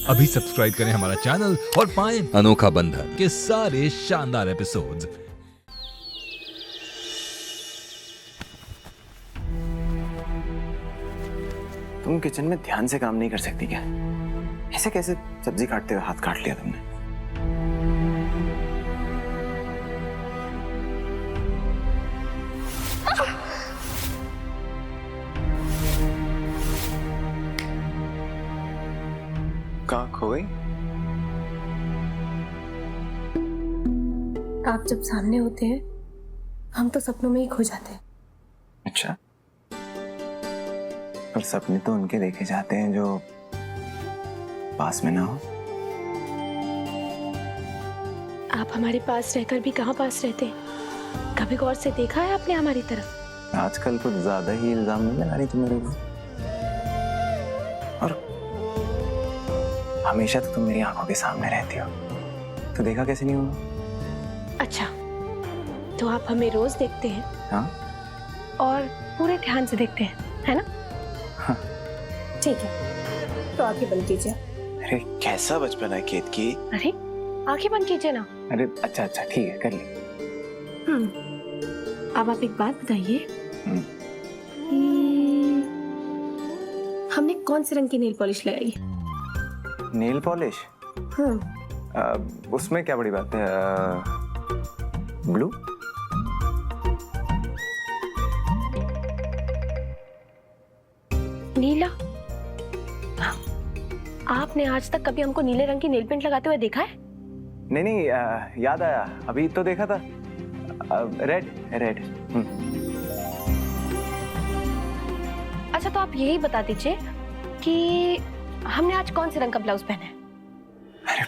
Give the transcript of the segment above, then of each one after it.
अभी सब्सक्राइब करें हमारा चैनल और पाएं अनोखा बंधन के सारे शानदार एपिसोड्स। तुम किचन में ध्यान से काम नहीं कर सकती क्या? ऐसे कैसे सब्जी काटते हुए हाथ काट लिया तुमने? कहाँ खो गई? आप जब सामने होते हैं हम तो सपनों में ही खो जाते हैं। अच्छा, पर सपने तो उनके देखे जाते हैं जो पास में ना हो। आप हमारे पास रहकर भी कहाँ पास रहते हैं? कभी गौर से देखा है आपने हमारी तरफ? आजकल कुछ ज्यादा ही इल्जाम नहीं लगा रही तुम मेरे को? और हमेशा तो तुम मेरी आंखों के सामने रहती हो, तो देखा कैसे नहीं होगा? अच्छा, तो आप हमें रोज देखते हैं? हाँ, और पूरे ध्यान से देखते हैं, है ना? हाँ। ठीक है, तो आंखें बंद कीजिए। अरे कैसा बचपन है केत की? अरे आंखें बंद कीजिए ना। अरे अच्छा अच्छा ठीक है, कर ली। अब आप एक बात बताइए कि हमने कौन से रंग की नेल पॉलिश लगाई? Nail polish? उसमें क्या बड़ी बात है? ब्लू? नीला? आपने आज तक कभी हमको नीले रंग की नेल पेंट लगाते हुए देखा है? नहीं नहीं, याद आया, अभी तो देखा था। Red red. अच्छा, तो आप यही बता दीजिए कि हमने आज कौन से रंग का ब्लाउज पहना है? अरे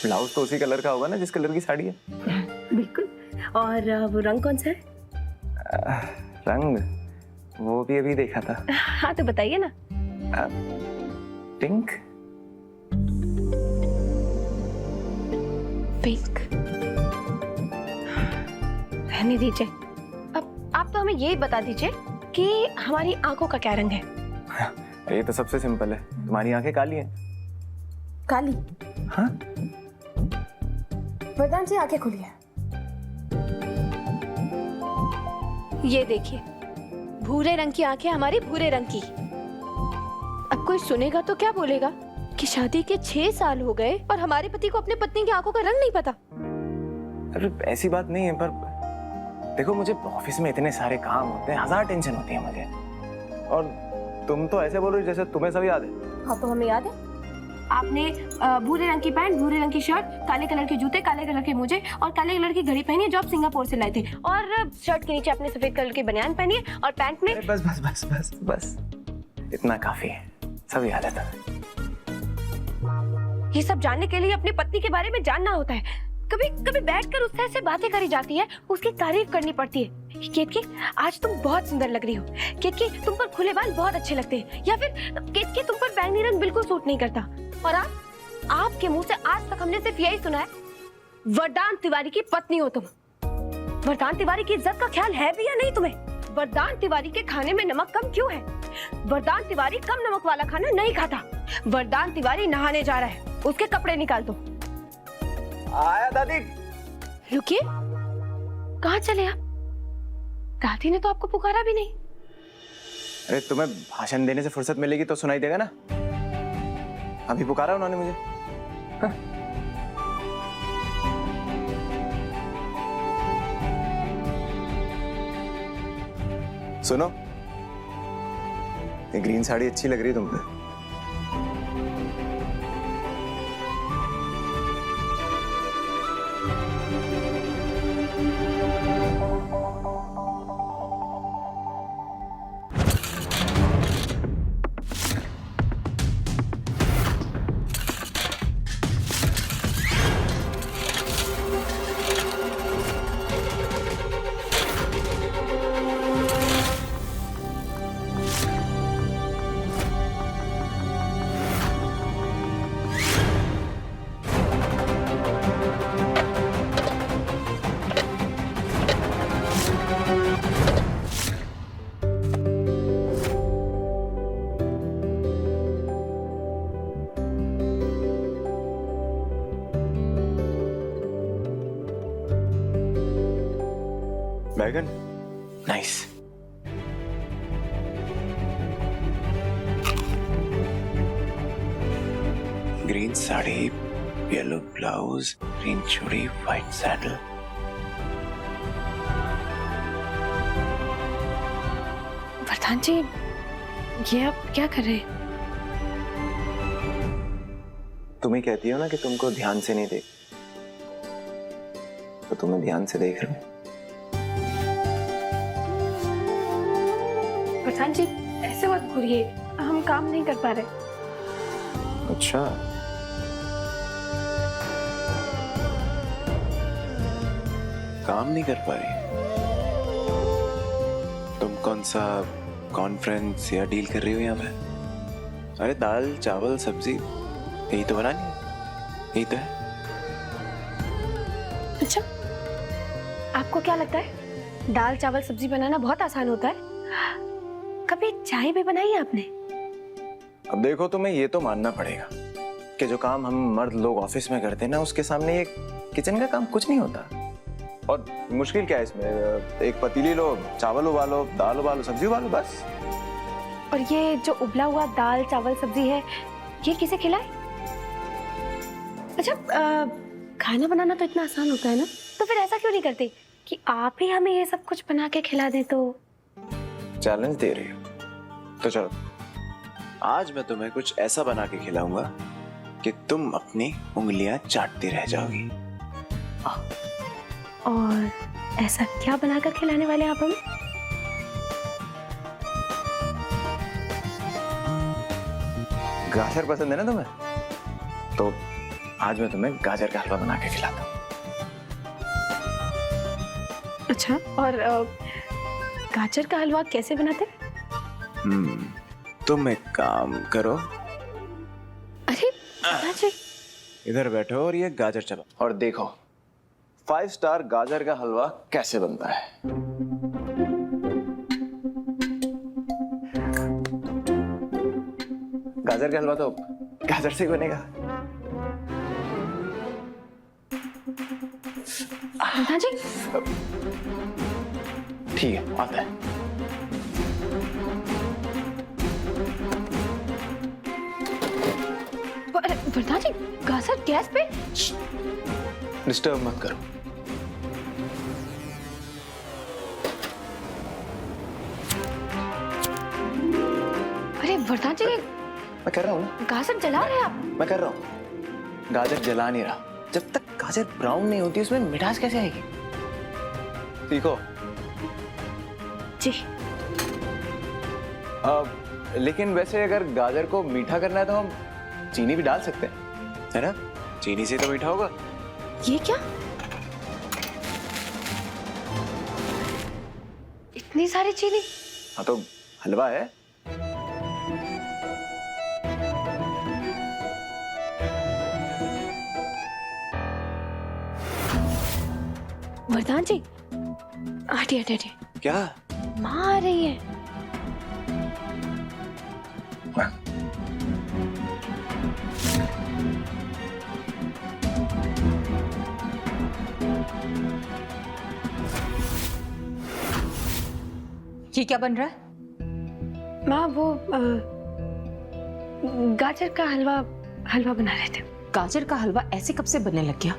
ब्लाउज तो उसी कलर का होगा ना जिस कलर की साड़ी है। बिल्कुल। और वो रंग कौन सा है? रंग वो भी अभी देखा था। हाँ तो बताइए ना। पिंक। पिंक? रहने दीजिए। अब आप तो हमें यही बता दीजिए कि हमारी आंखों का क्या रंग है? ये तो सबसे सिंपल है, तुम्हारी आंखें काली हैं। काली? हाँ। वरदान जी, आंखें खोलिए। ये देखिए, भूरे रंग की आंखें हमारी भूरे रंग की। अब कोई सुनेगा तो क्या बोलेगा कि शादी के 6 साल हो गए और हमारे पति को अपने पत्नी की आंखों का रंग नहीं पता। अरे ऐसी बात नहीं है, पर देखो मुझे ऑफिस में इतने सारे काम होते हैं, 1000 टेंशन होती है मुझे, और तुम तो ऐसे बोल रही हो जैसे तुम्हें सब याद है। हाँ तो हमें याद है। आपने भूरे रंग की पैंट, भूरे रंग की शर्ट, काले कलर के जूते, काले कलर के मोजे और काले कलर की घड़ी पहनी है जो आप सिंगापुर से लाए थे, और शर्ट के नीचे आपने सफेद कलर की बनियान पहनी है और पैंट में। बस बस बस बस बस, इतना काफी है, सब याद है तुम्हें। ये सब जानने के लिए अपनी पत्नी के बारे में जानना होता है। कभी कभी बैठकर उससे ऐसे बातें करी जाती है, उसकी तारीफ करनी पड़ती है। केतकी, आज तुम बहुत सुंदर लग रही हो। केतकी, तुम पर खुले बाल बहुत अच्छे लगते हैं। या फिर केतकी, तुम पर बैंगनी रंग बिल्कुल सूट नहीं करता। और आपके मुंह से आज तक हमने सिर्फ यही सुना है, वरदान तिवारी की पत्नी हो तुम। वरदान तिवारी की इज्जत का ख्याल है भी या नहीं तुम्हें? वरदान तिवारी के खाने में नमक कम क्यों है? वरदान तिवारी कम नमक वाला खाना नहीं खाता। वरदान तिवारी नहाने जा रहा है, उसके कपड़े निकाल दो। आया दादी। रुकिए, कहाँ चले आप? दादी ने तो आपको पुकारा भी नहीं। अरे तुम्हें भाषण देने से फुर्सत मिलेगी तो सुनाई देगा ना, अभी पुकारा उन्होंने मुझे। हाँ? सुनो, ये ग्रीन साड़ी अच्छी लग रही है तुम पे। बैगन nice. Green sari, yellow blouse, green चूड़ी, व्हाइट सैडल। वरदान जी, ये आप क्या कर रहे हैं? तुम ही कहती हो ना कि तुमको ध्यान से नहीं देख, तो तुम्हें ध्यान से देख रहा हूं। वरदान जी, ऐसे मत घूरिए, हम काम नहीं कर पा रहे। अच्छा, काम नहीं कर पा रही? तुम कौन सा कॉन्फ्रेंस या डील कर रही हो यहाँ पे? अरे दाल चावल सब्जी यही तो बनानी है, यही तो है। अच्छा, आपको क्या लगता है दाल चावल सब्जी बनाना बहुत आसान होता है? कभी चाय भी बनाई है आपने? अब देखो, तुम्हें ये तो मानना पड़ेगा कि जो काम हम मर्द लोग ऑफिस में करते हैं ना, उसके सामने ये किचन का काम कुछ नहीं होता। और मुश्किल क्या है इसमें? एक पतीली लो, चावल उबालो, दाल उबालो, सब्जी उबालो, बस। और ये जो उबला हुआ दाल चावल सब्जी है, ये किसे खिलाए? अच्छा, खाना बनाना तो इतना आसान होता है ना, तो फिर ऐसा क्यों नहीं करते कि आप ही हमें ये सब कुछ बना के खिला दें? तो चैलेंज दे रही हो तो चलो, आज मैं तुम्हें कुछ ऐसा बना के खिलाऊंगा कि तुम अपनी उंगलियां चाटती रह जाओगी। और ऐसा क्या बनाकर खिलाने वाले हैं आप हमें? गाजर पसंद है ना तुम्हें? तो आज मैं तुम्हें गाजर का हलवा बना के खिलाता हूँ। अच्छा, और गाजर का हलवा कैसे बनाते? तुम एक काम करो, अरे जी, इधर बैठो और ये गाजर चबाओ और देखो 5 स्टार गाजर का हलवा कैसे बनता है। गाजर का हलवा तो गाजर से ही बनेगा। हाँ जी, ठीक है, आता है। वरदान जी, गाजर गैस पे? डिस्टर्ब मत करो। अरे वरदान जी, मैं कर रहा हूँ ना, गाजर जला रहे हैं आप? मैं कर रहा हूँ। गाजर जला नहीं रहा। जब तक गाजर ब्राउन नहीं होती उसमें मिठास कैसे आएगी? सीखो। जी। लेकिन वैसे अगर गाजर को मीठा करना है तो हम चीनी भी डाल सकते हैं, है ना? चीनी से तो मीठा होगा। ये क्या? इतनी सारी चीनी? हाँ तो हलवा है। वरदान जी, हटिए हटिए हटिए। क्या? माँ आ रही है। ये क्या बन रहा है? माँ, वो गाजर का हलवा बना रहे थे। गाजर का हलवा ऐसे कब से बनने लग गया?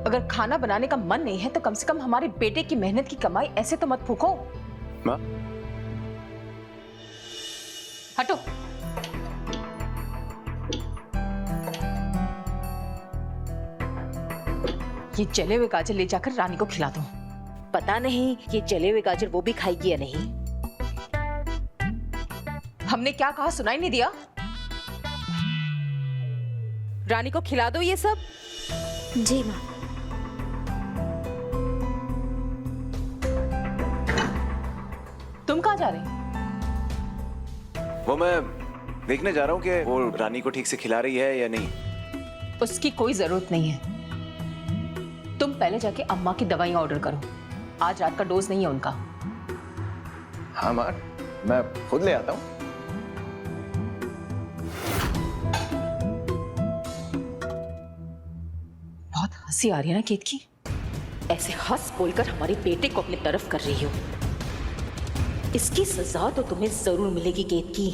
अगर खाना बनाने का मन नहीं है तो कम से कम हमारे बेटे की मेहनत की कमाई ऐसे तो मत फूको। माँ, हटो। ये जले हुए गाजर ले जाकर रानी को खिला दो। पता नहीं ये जले हुए गाजर वो भी खाएगी या नहीं। हमने क्या कहा सुनाई नहीं दिया? रानी को खिला दो ये सब। जी माँ। तुम कहाँ जा रही? वो मैं देखने जा रहा हूँ कि वो रानी को ठीक से खिला रही है या नहीं। उसकी कोई जरूरत नहीं है। तुम पहले जाके अम्मा की दवाइयां ऑर्डर करो। आज रात का डोज नहीं है उनका। हाँ माँ, मैं खुद ले आता हूँ। बहुत हंसी आ रही है ना केत की। ऐसे हंस बोलकर हमारे बेटे को अपनी तरफ कर रही हो। इसकी सजा तो तुम्हें जरूर मिलेगी केतकी।